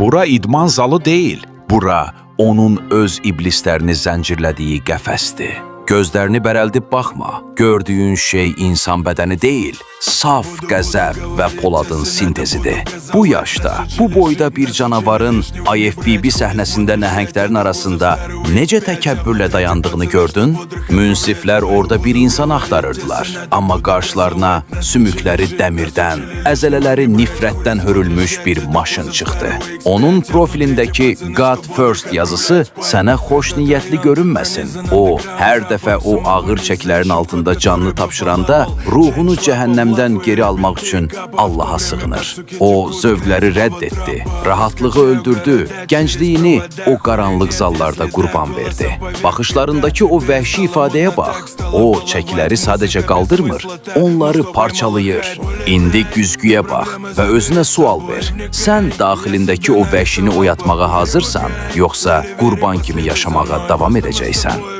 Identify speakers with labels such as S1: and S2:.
S1: Bura idman zalı deyil. Bura onun öz iblislərini zəncirlədiyi qəfəsdir. Gözlərini bərəldib baxma. Gördüyün şey insan bədəni deyil, saf qəzəb və poladın sintezidir. Bu yaşda, bu boyda bir canavarın IFBB səhnəsində nəhənglərin arasında necə təkəbbürlə dayandığını gördün? Münsiflər orada bir insan axtarırdılar. Amma qarşılarına sümükləri dəmirdən, əzələləri nifrətdən hörülmüş bir maşın çıxdı. Onun profilindəki God First yazısı sənə xoş niyyətli görünməsin. O, hər dəfə o ağır çəkilərin altında canını tapşıranda ruhunu cəhənnəmdən geri almaq üçün Allaha sığınır. O, zövqləri rədd etdi, rahatlığı öldürdü, gəncliyini o qaranlıq zallarda qurban verdi. Baxışlarındakı o vəhşi ifadəyə bax. O, çəkiləri sadəcə qaldırmır, onları parçalayır. İndi güzgüyə bax və özünə sual ver. Sən daxilindəki o vəhşini oyatmağa hazırsan, yoxsa qurban kimi yaşamağa davam edəcəksən?